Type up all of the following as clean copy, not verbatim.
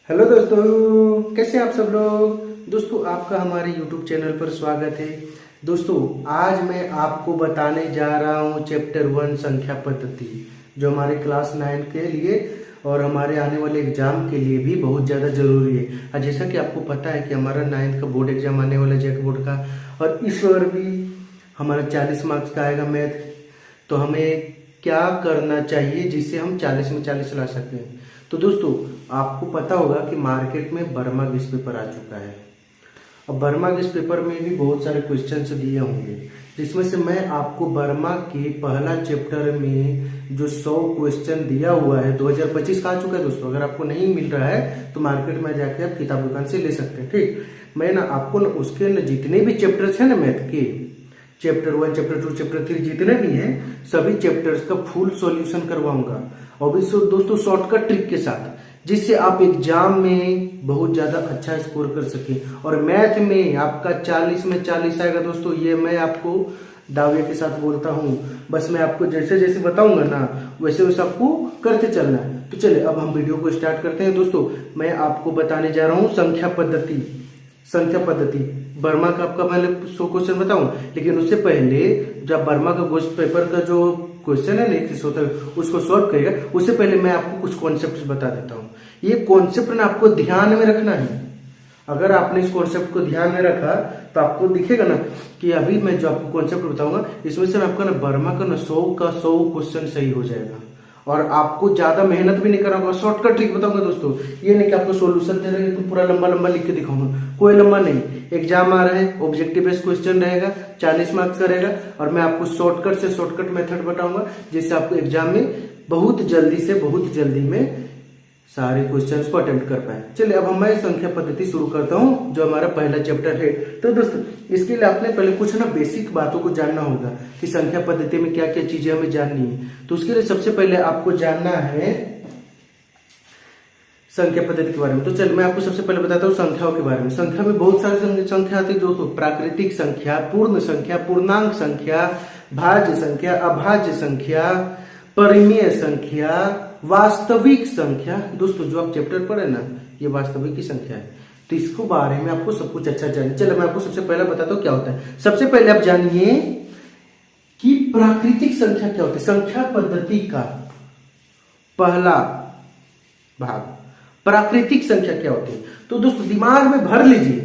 Hello दोस्तों, कैसे हैं आप सब लोग। दोस्तों, आपका हमारे YouTube चैनल पर स्वागत है। दोस्तों, आज मैं आपको बताने जा रहा हूँ चैप्टर 1 संख्या पद्धति, जो हमारे क्लास 9 के लिए और हमारे आने वाले एग्जाम के लिए भी बहुत ज़्यादा ज़रूरी है। और जैसा कि आपको पता है कि हमारा 9th का बोर्ड एग्जाम आने वाला है, जैक बोर्ड का, और इस बार भी हमारा 40 मार्क्स का आएगा मैथ। तो हमें क्या करना चाहिए जिससे हम 40 में 40 ला सकें। तो दोस्तों, आपको पता होगा कि मार्केट में बर्मा गेस पेपर आ चुका है। अब बर्मा गेस पेपर में भी बहुत सारे क्वेश्चंस दिए होंगे, जिसमें से मैं आपको बर्मा के पहला चैप्टर में जो 100 क्वेश्चन दिया हुआ है 2025 का आ चुका है। दोस्तों, अगर आपको नहीं मिल रहा है तो मार्केट में जाके आप किताब दुकान से ले सकते हैं। ठीक, मैं ना आपको ना उसके न जितने भी चैप्टर्स हैं ना मैथ के, चैप्टर 1, चैप्टर 2, चैप्टर 3 जितने भी हैं, सभी चैप्टर्स का फुल सॉल्यूशन करवाऊंगा, और भी दोस्तों शॉर्टकट ट्रिक के साथ, जिससे आप एग्जाम में बहुत ज्यादा अच्छा स्कोर कर सके। और मैथ में आपका 40 में 40 आएगा दोस्तों, ये मैं आपको दावे के साथ बोलता हूँ। बस मैं आपको जैसे जैसे बताऊंगा ना, वैसे वैसे आपको करते चलना है। तो चलिए अब हम वीडियो को स्टार्ट करते हैं। दोस्तों, मैं आपको बताने जा रहा हूँ संख्या पद्धति। संख्या पद्धति बर्मा का आपका पहले 100 क्वेश्चन बताऊं, लेकिन उससे पहले जब बर्मा का क्वेश्चन पेपर का जो क्वेश्चन है ना 100 तक, उसको सॉल्व करेगा, उससे पहले मैं आपको कुछ कॉन्सेप्ट बता देता हूँ। ये कॉन्सेप्ट ना आपको ध्यान में रखना है। अगर आपने इस कॉन्सेप्ट को ध्यान में रखा तो आपको दिखेगा ना कि अभी मैं जो आपको कॉन्सेप्ट बताऊंगा, इसमें से आपका ना बर्मा का ना 100 का 100 क्वेश्चन सही हो जाएगा, और आपको ज्यादा मेहनत भी नहीं करना होगा। शॉर्टकट ट्रिक बताऊंगा दोस्तों, ये नहीं कि आपको सॉल्यूशन दे रहे तो पूरा लंबा लंबा लिख के दिखाऊंगा, कोई लंबा नहीं। एग्जाम आ रहा है, ऑब्जेक्टिव बेस्ड क्वेश्चन रहेगा, 40 मार्क्स का रहेगा, और मैं आपको शॉर्टकट से शॉर्टकट मेथड बताऊंगा, जिससे आपको एग्जाम में बहुत जल्दी में सारे क्वेश्चंस को अटेम्प्ट कर पाए। चलिए अब मैं संख्या पद्धति शुरू करता हूं, जो हमारा पहला चैप्टर है। तो दोस्तों, इसके लिए आपने पहले कुछ ना बेसिक बातों को जानना होगा कि संख्या पद्धति में क्या क्या चीजें हमें जाननी है। तो उसके लिए सबसे पहले आपको जानना है संख्या पद्धति के बारे में। तो चलिए मैं आपको सबसे पहले बताता हूँ संख्याओं के बारे में। संख्या में बहुत सारी संख्या आती है दोस्तों। प्राकृतिक संख्या, पूर्ण संख्या, पूर्णांक संख्या, भाज्य संख्या, अभाज्य संख्या, परिमेय संख्या, वास्तविक संख्या। दोस्तों, जो आप चैप्टर पढ़े ना, ये वास्तविक की संख्या है, तो इसको बारे में आपको सब कुछ अच्छा जानिए। चलो मैं आपको सबसे पहले बताता हूँ क्या होता है। सबसे पहले आप जानिए कि प्राकृतिक संख्या क्या होती है। संख्या पद्धति का पहला भाग, प्राकृतिक संख्या क्या होती है। तो दोस्तों, दिमाग में भर लीजिए,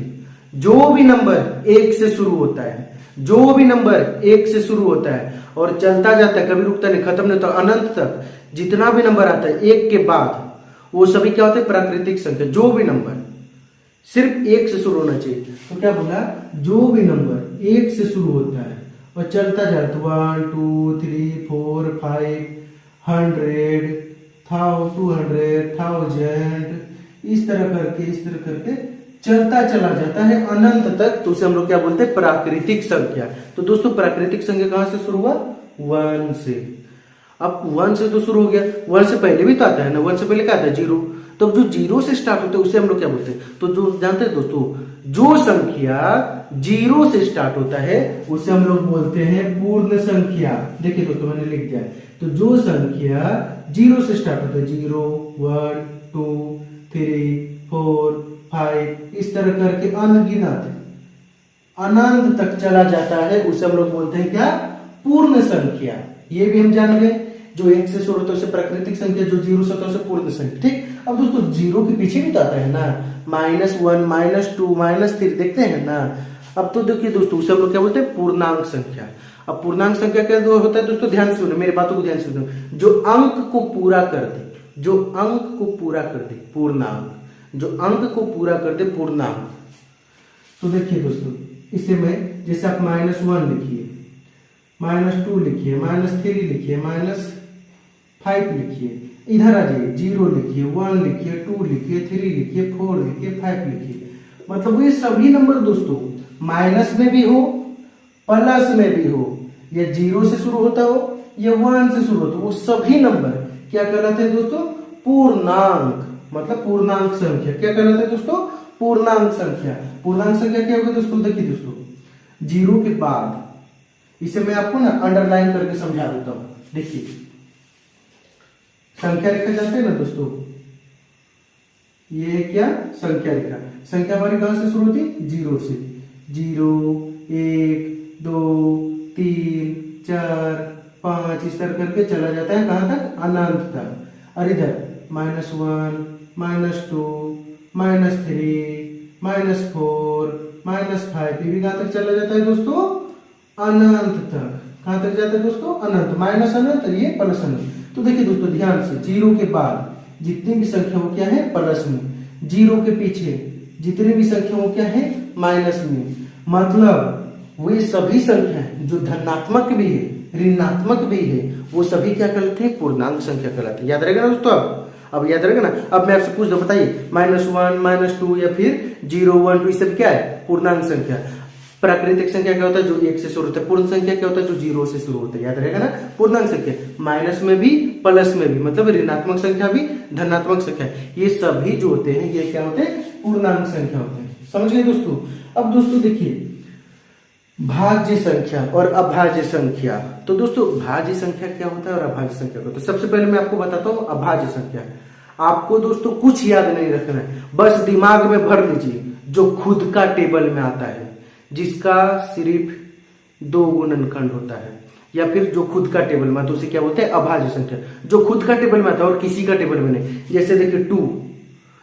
जो भी नंबर 1 से शुरू होता है, जो भी नंबर 1 से शुरू होता है और चलता जाता है, कभी रुकता नहीं, खत्म नहीं होता, अनंत तक जितना भी नंबर आता है 1 के बाद, वो सभी क्या होते हैं, प्राकृतिक संख्या। जो भी नंबर सिर्फ 1 से शुरू होना चाहिए। तो क्या बोला, जो भी नंबर 1 से शुरू होता है और चलता जाता है, 1 2 3 4 5 100 200 1000, इस तरह करके चलता चला जाता है अनंत तक, तो उसे हम लोग क्या बोलते हैं, प्राकृतिक संख्या। तो दोस्तों, प्राकृतिक संख्या कहां से शुरू हुआ, 1 से। अब 1 से तो शुरू हो गया, 1 से पहले भी तो आता है ना, 1 से पहले क्या आता है, 0। तो जो 0 से स्टार्ट होता है उसे हम लोग क्या बोलते हैं। तो जो जानते हैं दोस्तों, जो संख्या 0 से स्टार्ट होता है उसे हम लोग बोलते हैं पूर्ण संख्या। देखिए दोस्तों, मैंने लिख दिया। तो जो संख्या 0 से स्टार्ट होता है, 0 1 2 3 4 5, इस तरह करके अनगिनत अनंत तक चला जाता है, उसे हम लोग बोलते हैं क्या, पूर्ण संख्या। ये भी हम जान गए, जो 1 से शुरू होता है उसे प्राकृतिक संख्या, जो 0 से होता है उसे पूर्ण संख्या। ठीक, अब दोस्तों 0 के पीछे भी तो आता है ना, -1 -2 -3, देखते हैं ना। अब तो देखिए दोस्तों, उसे हम लोग क्या बोलते हैं, पूर्णांक संख्या। अब पूर्णांक संख्या क्या होता है दोस्तों, ध्यान से सुनो, मेरी बातों को ध्यान से सुनो। जो अंक को पूरा कर दे, जो अंक को पूरा कर दे, पूर्णांक। जो अंक को पूरा कर दे, पूर्णांक। तो देखिए दोस्तों, इसे मैं, जैसे आप -1 लिखिए, -2 लिखिए, -3 लिखिए, -5 लिखिए, इधर आ जाइए, 0 लिखिए, 1 लिखिए, 2 लिखिए, 3 लिखिए, 4 लिखिए, 5 लिखिए। मतलब ये सभी नंबर दोस्तों माइनस में भी हो, प्लस में भी हो, या 0 से शुरू होता हो या 1 से शुरू होता हो, वो सभी नंबर क्या कहलाते हैं दोस्तों, पूर्णांक। मतलब पूर्णांक संख्या क्या कहलाते हैं दोस्तों, पूर्णांक संख्या। पूर्णांक संख्या क्या होगी दोस्तों, देखिए दोस्तों, 0 के बाद, इसे मैं आपको ना अंडरलाइन करके समझा देता हूं। देखिए, संख्या रेखा जानते हैं ना दोस्तों, ये है क्या, संख्या रेखा। संख्या हमारी कहां से शुरू होती, जीरो से। 0 1 2 3 4 5 इस तरह करके चला जाता है कहां तक, अनंत तक। और इधर -1 -2 -3 -4 -5 ये भी कहां तक चला जाता है दोस्तों, अनंत तक। कहां तक जाता है दोस्तों, अनंत। माइनस अनंत, ये प्लस अनंत। तो देखिए दोस्तों ध्यान से, जीरो के बाद जितनी भी संख्या वो क्या है, प्लस में। जीरो के पीछे जितनी भी संख्या वो क्या है, माइनस में। मतलब वे सभी संख्या जो धनात्मक भी है ऋणात्मक भी है वो सभी क्या कहलाते हैं, पूर्णांक संख्या कहलाते हैं। याद रहेगा ना दोस्तों, अब याद रहेगा ना। अब मैं आपसे पूछ दो, बताइए -1 -2 या फिर 0 1 2 ये सब क्या है, पूर्णांक संख्या। प्राकृतिक संख्या क्या होता है, जो 1 से शुरू होता है। पूर्ण संख्या क्या होता है, जो 0 से शुरू होता है। याद रहेगा ना, पूर्णांक संख्या माइनस में भी प्लस में भी, मतलब ऋणात्मक संख्या भी धनात्मक संख्या, ये सभी जो होते हैं ये क्या होते हैं, पूर्णांक संख्या होते हैं। समझ गए दोस्तों। अब दोस्तों देखिए, भाज्य संख्या और अभाज्य संख्या। तो दोस्तों भाज्य संख्या क्या होता है और अभाज्य संख्या क्या होता है। सबसे पहले मैं आपको बताता हूं अभाज्य संख्या। आपको दोस्तों कुछ याद नहीं रखना है, बस दिमाग में भर लीजिए जो खुद का टेबल में आता है, जिसका सिर्फ 2 गुणनखंड होता है, या फिर जो खुद का टेबल में आता है उसे क्या बोलते हैं, अभाज्य संख्या। जो खुद का टेबल में आता है और किसी का टेबल में नहीं। जैसे देखिए 2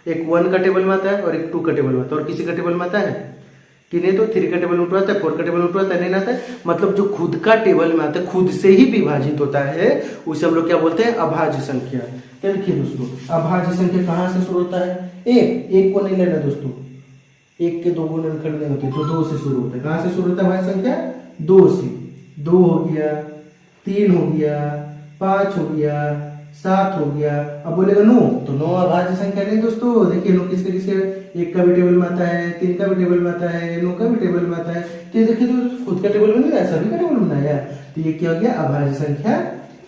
एक 1 का टेबल में आता है और एक 2 का टेबल में आता है, और किसी का टेबल में आता है कि नहीं, तो 3 का टेबल में आता है, 4 का टेबल में आता है, नहीं आता है। मतलब जो खुद का टेबल में आता है, खुद से ही विभाजित होता है, उसे हम लोग क्या बोलते हैं, अभाज्य संख्या। क्या देखिए दोस्तों, अभाज्य संख्या कहां से शुरू होता है, एक को नहीं लेना दोस्तों, 1 के 2 गुणनखंड नहीं होते, तो 2 से शुरू होता है। कहां से शुरू होता है भाज्य संख्या, 2 से। 2 हो गया, 3 हो गया, 5 हो गया, 7 हो गया। अब बोलेगा 9, तो 9 अभाज्य संख्या नहीं दोस्तों। देखिए 9 किसके किसके, 1 का भी टेबल में आता है, 3 का भी टेबल में आता है, 9 का भी टेबल में आता है। तो ये देखिए तो खुद का टेबल में नहीं आया, सभी का टेबल में आया, तो ये क्या हो गया, अभाज्य संख्या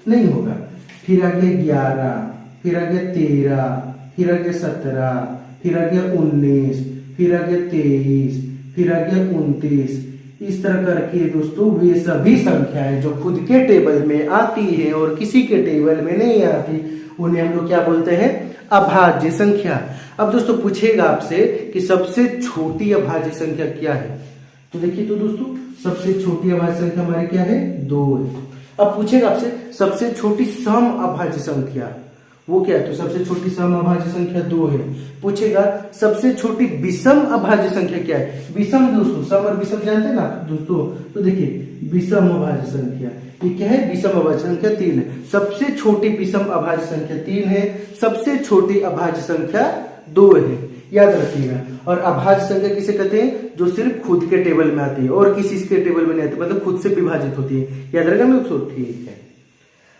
नहीं होगा। फिर आ गया 11, फिर आ गया 13, फिर आ गया 17, फिर आ गया 19, फिर आ गया 23, फिर आ गया 29। इस तरह करके दोस्तों वे सभी संख्याएं जो खुद के टेबल में आती है और किसी के टेबल में नहीं आती, उन्हें हम लोग क्या बोलते हैं, अभाज्य संख्या। अब दोस्तों पूछेगा आपसे कि सबसे छोटी अभाज्य संख्या क्या है, तो देखिए तो दोस्तों सबसे छोटी अभाज्य संख्या हमारी क्या है, 2 है। अब पूछेगा आपसे सबसे छोटी सम अभाज्य संख्या वो क्या है, तो सबसे छोटी सम अभाज्य संख्या 2 है। पूछेगा सबसे छोटी विषम अभाज्य संख्या क्या है। विषम दोस्तों, सम और विषम जानते हैं ना दोस्तों, तो देखिए विषम अभाज्य संख्या ये क्या है, विषम अभाज्य संख्या 3 है। सबसे छोटी विषम अभाज्य संख्या 3 है, सबसे छोटी अभाज्य संख्या 2 है। याद रखिएगा। और अभाज्य संख्या किसे कहते हैं, जो सिर्फ खुद के टेबल में आती है और किसी के टेबल में नहीं आती, मतलब खुद से विभाजित होती है। याद रखेगा दोस्तों, ठीक है।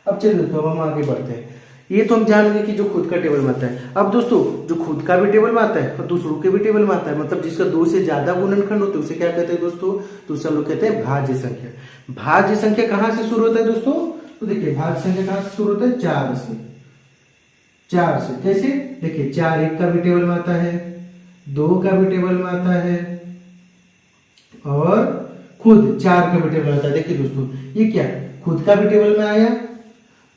अब चलिए दोस्तों हम आगे बढ़ते हैं। ये तो हम जान गए कि जो खुद का टेबल में आता है। अब दोस्तों जो खुद का भी टेबल में आता है और दूसरों के भी टेबल में आता है, मतलब जिसका 2 से ज्यादा गुणनखंड होते हैं, उसे क्या कहते हैं दोस्तों, तो उसे हम लोग कहते हैं भाज्य संख्या। भाज्य संख्या कहां से शुरू होता है दोस्तों, तो देखिए भाज्य संख्या कहां से शुरू होता है, 4 से। 4 से कैसे, देखिए 4 1 का भी टेबल में आता है, 2 का भी टेबल में आता है और खुद 4 का भी टेबल में आता है। देखिए दोस्तों ये क्या, खुद का भी टेबल में आया,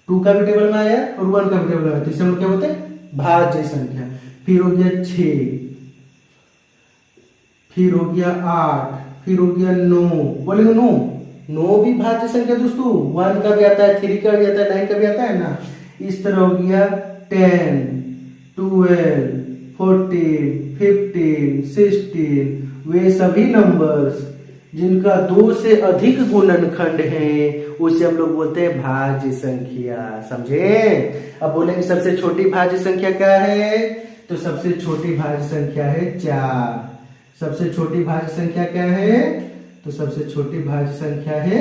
2 का भी टेबल में आया और 1 का भी टेबल में आया, तो इसे हम लोग क्या बोलते हैं, भाज्य संख्या। फिर हो गया 6, फिर हो गया 8, फिर हो गया 9, बोलेंगे 9 भी भाज्य संख्या दोस्तों। 1 का भी आता है, 3 का भी आता है, 9 का भी आता है ना। इस तरह हो गया 10, 12, 14, 15, 16, वे सभी नंबर्स जिनका 2 से अधिक गुणनखंड है उसे हम लोग बोलते हैं भाज्य संख्या। समझे। अब बोलेंगे सबसे छोटी भाज्य संख्या क्या है, तो सबसे छोटी भाज्य संख्या है 4। सबसे छोटी भाज्य संख्या क्या है, तो सबसे छोटी भाज्य संख्या है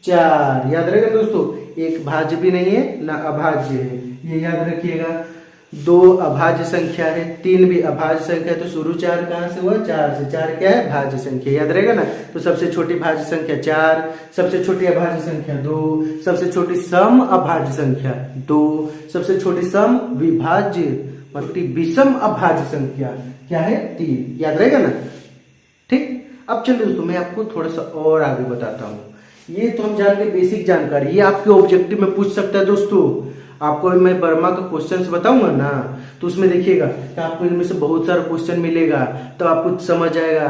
4। याद रखेगा दोस्तों, एक भाज्य भी नहीं है ना अभाज्य है, ये याद रखिएगा। 2 अभाज्य संख्या है, 3 भी अभाज्य संख्या है, तो शुरू 4 कहां से हुआ, 4 से। 4 क्या है, भाज्य संख्या। याद रहेगा ना। तो सबसे छोटी भाज्य संख्या 4, सबसे छोटी अभाज्य संख्या 2, सबसे छोटी सम अभाज्य संख्या 2, सबसे छोटी सम विभाज्य मतलब विषम अभाज्य संख्या क्या है, 3। याद रहेगा ना, ठीक। अब चलिए दोस्तों मैं आपको थोड़ा सा और आगे बताता हूँ। ये तो हम जान गए बेसिक जानकारी, ये आपके ऑब्जेक्टिव में पूछ सकता है दोस्तों। आपको अभी मैं वर्मा का क्वेश्चन बताऊंगा ना, तो उसमें देखिएगा कि आपको इनमें से बहुत सारा क्वेश्चन मिलेगा, तो आपको समझ आएगा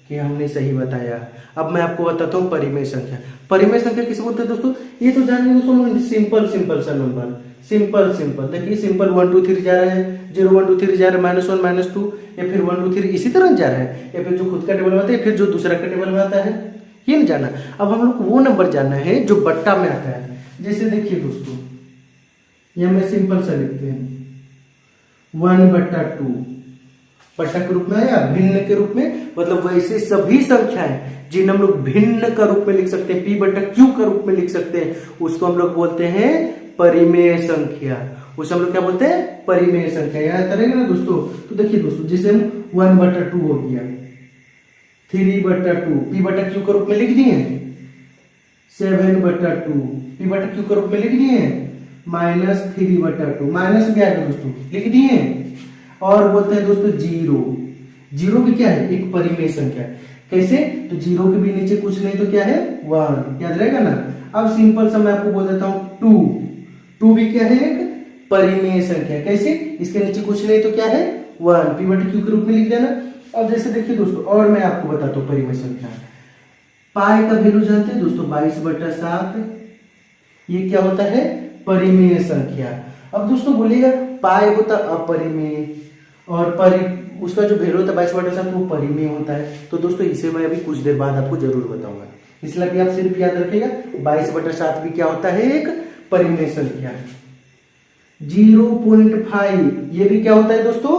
कि हमने सही बताया। अब मैं आपको बताता हूँ परिमेय संख्या। परिमेय संख्या किसे बोलते हैं दोस्तों? ये तो जानिए दोस्तों, सिंपल सिंपल सा नंबर, सिंपल सिंपल। देखिए सिंपल 1 2 3 जा रहा है, 0 1 2 3 जा रहा है, -1 -2, या फिर 1 2 3 इसी तरह जा रहा है, या फिर जो खुद का टेबल में आता है, फिर जो दूसरा का टेबल में आता है, ये नहीं जाना। अब हम लोग को वो नंबर जानना है जो बट्टा में आता है। जैसे देखिए दोस्तों, यह मैं सिंपल सा लिखते हैं 1/2 बट्टा के रूप में आया, भिन्न के रूप में, मतलब वैसे सभी संख्याएं जिन्हें हम लोग भिन्न का रूप में लिख सकते हैं, p/q का रूप में लिख सकते हैं, उसको हम लोग बोलते हैं परिमेय संख्या। उसे हम लोग क्या बोलते हैं? परिमेय संख्या। याद करेंगे ना दोस्तों? तो देखिए दोस्तों, जैसे हम 1/2 हो गया, 3/2 p/q के रूप में लिख दिए, 7/2 p/q के रूप में लिख दिए, -3/2 माइनस भी आएगा दोस्तों, लिख दिए। और बोलते हैं दोस्तों जीरो। जीरो भी क्या है? एक परिमेय संख्या। कैसे? तो जीरो के भी नीचे कुछ नहीं तो क्या है? 1। याद रहेगा ना? अब सिंपल सा मैं आपको बोल देता हूं 2। 2 भी क्या है? एक परिमेय संख्या। कैसे? इसके नीचे कुछ नहीं तो क्या है? 1, p/q के रूप में लिख देना। अब जैसे देखिए दोस्तों, और मैं आपको बताता हूँ परिमेय संख्या। पाई का वैल्यू जानते हैं दोस्तों? 22/7। ये क्या होता है? परिमेय संख्या। अब दोस्तों बोलिएगा पाई होता अपरिमेय, और उसका जो वैल्यू होता है 22/7 वो परिमेय होता है। तो दोस्तों इसे मैं अभी कुछ देर बाद आपको जरूर बताऊंगा, इसलिए अभी आप सिर्फ याद रखिएगा 22/7 भी क्या होता है? एक परिमेय संख्या। 0.5 ये भी क्या होता है दोस्तों?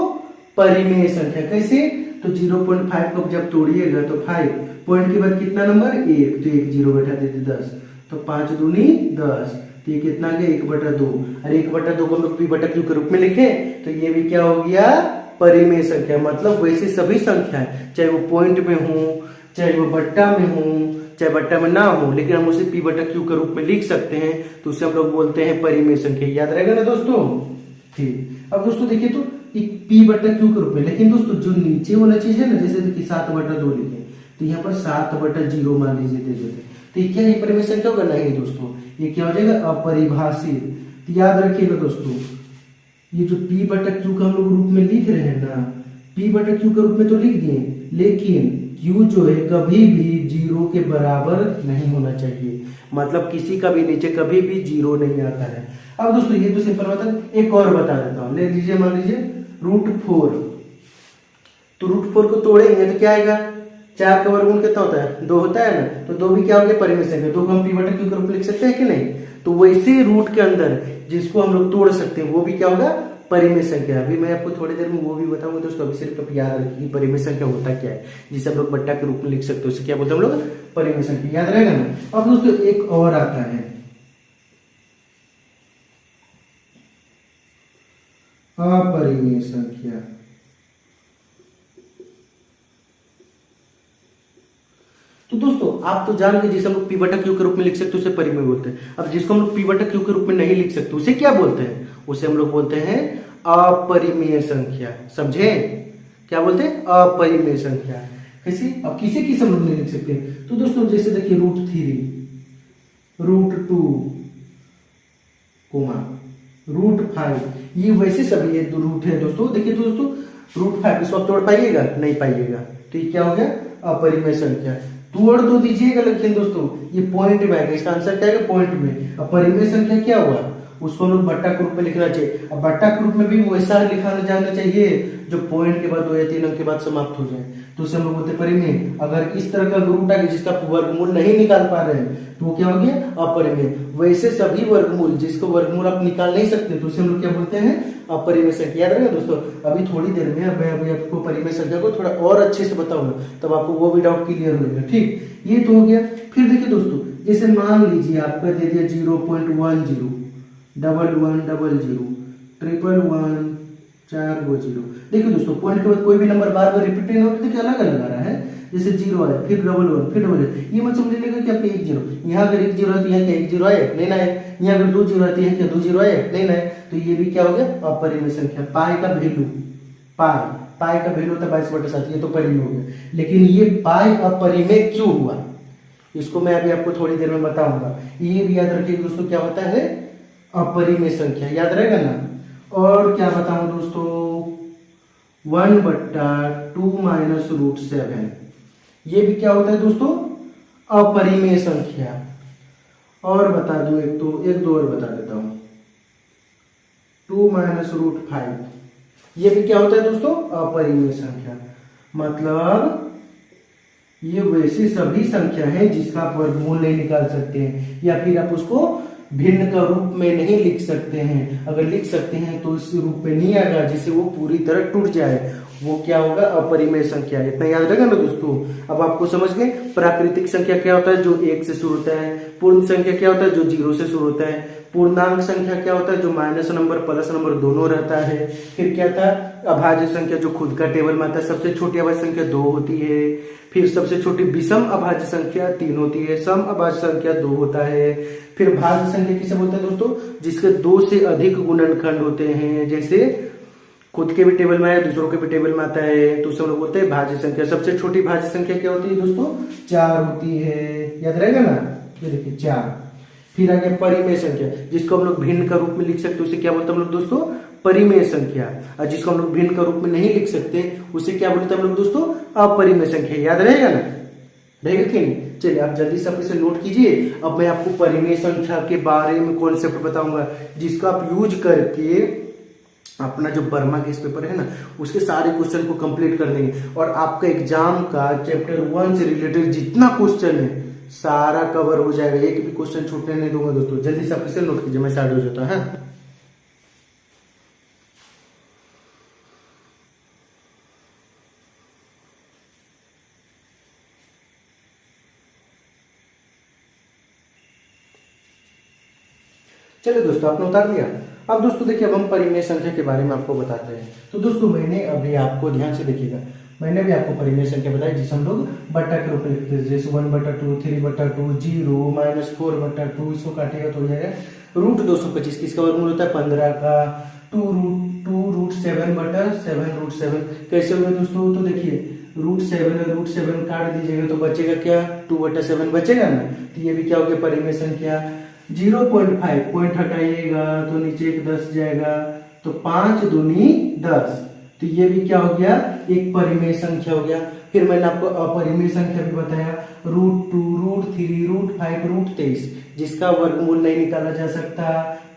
परिमेय संख्या। कैसे? तो 0.5 को जब तोड़िएगा तो 5 पॉइंट के बाद कितना नंबर? 1, तो 1 0 बैठा देते 10, तो 5 दूनी 10, तो ये कितना गया? 1/2। और 1/2 को हम लोग p/q के रूप में लिखे, तो ये भी क्या हो गया? परिमेय संख्या। मतलब वैसे सभी संख्याएं, चाहे वो पॉइंट में हो, चाहे वो बट्टा में हो, चाहे बट्टा में ना हो, लेकिन हम उसे p/q के रूप में लिख सकते हैं, तो उसे हम लोग बोलते हैं परिमेय संख्या। याद रहेगा ना दोस्तों? ठीक। अब दोस्तों देखिए तो p/q के रूप में, लेकिन दोस्तों जो नीचे वाला चीज है ना, जैसे देखिए 7/2 लिखे, तो यहाँ पर 7/0 मान लीजिए दे देते, तो ये क्या है? परिमेय संख्या होगा? नहीं दोस्तों, ये क्या हो जाएगा? अपरिभाषित। तो याद रखिएगा दोस्तों, ये जो p/q का हम लोग रूप में लिख रहे हैं ना, p/q के रूप में तो लिख दिए, लेकिन q जो है कभी भी 0 के बराबर नहीं होना चाहिए। मतलब किसी का भी नीचे कभी भी 0 नहीं आता है। अब दोस्तों ये तो सिंपल बात है। एक और बता देता हूं, ले लीजिए, मान लीजिए √4। तो √4 को तोड़ेंगे तो क्या आएगा? 4 का वर्गमूल कितना होता है? 2 होता है ना, तो 2 भी क्या हो गया? परिमेय संख्या। 2 को हम p/q के रूप में लिख सकते हैं कि नहीं? तो वैसे रूट के अंदर जिसको हम लोग तोड़ सकते हैं वो भी क्या होगा? परिमेय संख्या। अभी मैं आपको थोड़ी देर में वो भी बताऊंगा दोस्तों। अभी सिर्फ आप याद रखिए परिमेय संख्या होता क्या है, जिसे हम लोग बट्टा के रूप में लिख सकते हैं, उसे क्या बोलते हैं हम लोग? परिमेय संख्या। याद रहेगा ना? अब दोस्तों एक और आता है अपरिमेय संख्या। तो दोस्तों आप तो जान गए, जिसे हम लोग p/q के रूप में लिख सकते हैं उसे परिमेय बोलते हैं। अब जिसको हम लोग p/q के रूप में नहीं लिख सकते उसे क्या बोलते हैं? उसे हम लोग बोलते हैं अपरिमेय संख्या। समझे? क्या बोलते हैं? अपरिमेय संख्या। कैसे? अब किसे किस हम लोग नहीं लिख सकते? तो दोस्तों जैसे देखिए √3, √2, √5, ये वैसे सभी ये रूट है दोस्तों। देखिए दोस्तों √5 इसको तोड़ पाइएगा? नहीं पाइएगा। तो ये क्या हो गया? अपरिमेय संख्या। तोड़ दो दीजिएगा, लेकिन दोस्तों ये पॉइंट में आएगा, इसका आंसर क्या है? पॉइंट में। अब परिमेय संख्या क्या हुआ? उसको हम लोग बट्टा के रूप में लिखना चाहिए। अब बट्टा के रूप में भी वैसा लिखाना जानना चाहिए जो पॉइंट के बाद 2 या 3 अंक के बाद समाप्त हो जाए, तो उसे हम लोग बोलते हैं परिमेय। अगर इस तरह का रूट आ गया जिसका वर्गमूल नहीं निकाल पा रहे हैं तो वो क्या हो गया? अपरिमेय। वैसे सभी वर्गमूल जिसको वर्गमूल आप निकाल नहीं सकते तो उसे हम लोग क्या बोलते हैं? अपरिमेय संख्या। याद रखेगा दोस्तों। अभी थोड़ी देर में मैं अभी आपको परिमेय संख्या को थोड़ा और अच्छे से बताऊंगा, तब आपको वो भी डाउट क्लियर हो जाएगा। ठीक, ये तो हो गया। फिर देखिए दोस्तों, जैसे मान लीजिए आपका दे दिया 0.10, 1100, 111, 4 गो 0। देखिए दोस्तों पॉइंट के बाद कोई भी नंबर बार बार रिपीट नहीं होता, देखिए अलग अलग आ रहा है। जैसे 0 आया, फिर 11, फिर 11, ये मत समझ लेगा कि आपका 1 0। यहाँ अगर 1 0 है तो यहाँ क्या 1 0 आए? नहीं ना है। यहाँ अगर 2 0 आती है क्या 2 0 आए? नहीं ना है। तो ये भी क्या हो गया? अपरिमेय संख्या। पाई का वैल्यू, पाई का वैल्यू होता है 22/7, ये तो परिमेय हो गया। लेकिन ये पाई अपरिमेय क्यों हुआ, इसको मैं अभी आपको थोड़ी देर में बताऊंगा। ये भी याद रखिए दोस्तों, क्या होता है? अपरिमेय संख्या, याद रहेगा ना। और क्या बताऊं दोस्तों, 1/2 माइनस रूट 7, ये भी क्या होता है दोस्तों, अपरिमेय संख्या। और बता दूं एक दो और बता देता हूं, 2 माइनस रूट 5, ये भी क्या होता है दोस्तों, अपरिमेय संख्या। मतलब ये वैसी सभी संख्या है जिसका आप वर्गमूल नहीं निकाल सकते हैं, या फिर आप उसको भिन्न का रूप में नहीं लिख सकते हैं। अगर लिख सकते हैं तो इस रूप में नहीं आएगा जिससे वो पूरी तरह टूट जाए, वो क्या होगा, अपरिमेय संख्या। इतना याद रहेगा ना दोस्तों। अब आपको समझ गए प्राकृतिक संख्या क्या होता है, जो 1 से शुरू होता है। पूर्ण संख्या क्या होता है, जो 0 से शुरू होता है। पूर्णांक संख्या क्या होता है, जो माइनस नंबर प्लस नंबर दोनों रहता है। फिर क्या था, अभाज्य संख्या, जो खुद का टेबल में आता है। सबसे छोटी अभाज्य संख्या 2 होती है। फिर सबसे छोटी विषम अभाज्य संख्या 3 होती है। सम अभाज्य संख्या 2 होता है। फिर भाज्य संख्या किसे बोलते हैं दोस्तों, जिसके 2 से अधिक गुणनखंड होते हैं। जैसे खुद के भी टेबल में है, दूसरों के भी टेबल में आता है, तो सब लोग बोलते हैं भाज्य संख्या। सबसे छोटी भाज्य संख्या क्या होती है दोस्तों, 4 होती है, याद रहेगा ना। ये देखिए 4। फिर आ गया परिमेय संख्या, जिसको हम लोग भिन्न का रूप में लिख सकते हैं, उसे क्या बोलते हैं हम लोग दोस्तों, परिमेय संख्या। और जिसको हम लोग भिन्न का रूप में नहीं लिख सकते उसे क्या बोलते हैं हम लोग दोस्तों, अपरिमेय संख्या। याद रहेगा ना, रहेगा कि नहीं। चलिए आप जल्दी से इसे नोट कीजिए। अब मैं आपको परिमेय संख्या के बारे में कॉन्सेप्ट बताऊंगा, जिसका आप यूज करके अपना जो वर्मा केस पेपर है ना, उसके सारे क्वेश्चन को कंप्लीट कर देंगे। और आपका एग्जाम का चैप्टर 1 से रिलेटेड जितना क्वेश्चन है सारा कवर हो जाएगा, एक भी क्वेश्चन छूटने नहीं दूंगा दोस्तों। जल्दी से आप इसे नोट कीजिए, मैं स्टार्ट हो जाता है। चलिए दोस्तों, आपने उतार लिया। अब दोस्तों देखिए, अब हम परिमेय संख्या के बारे में आपको बताते हैं। तो दोस्तों मैंने अभी आपको ध्यान से देखिएगा, मैंने भी आपको परिमेय संख्या बताई जिसे हम लोग बट्टा के रूप में लिखते हैं। जैसे 1/2, 3/2, 0, -4/2, इसको काटेगा तो हो जाएगा √225, किसका वर्गमूल होता है 15 का। 2√7/7 कैसे होगा दोस्तों, तो देखिए √7 काट दीजिएगा तो बचेगा क्या, 2/7 बचेगा ना। तो ये भी क्या हो गया, परिमेय संख्या। 0.5 पॉइंट हटाइएगा तो नीचे एक 10 जाएगा, तो 5 दूनी 10, तो ये भी क्या हो गया, एक परिमेय संख्या हो गया। फिर मैंने आपको अपरिमेय संख्या भी बताया, √2, √3, √5, √23, जिसका वर्गमूल नहीं निकाला जा सकता।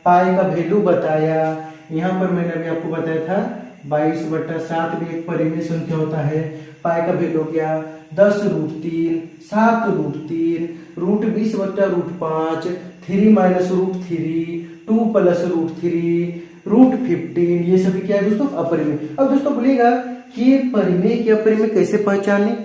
पाई का वैल्यू बताया। यहाँ पर मैंने अभी आपको बताया था 22/7 भी एक परिमेय संख्या होता है। पाई का वैल्यू हो गया 10√3, 7√3, √20/5, 3 माइनस √3, 2 प्लस √3, √15, ये सभी क्या है दोस्तों, अपरिमेय। अब दोस्तों बोलिएगा कि परिमेय के अपरिमेय कैसे पहचाने,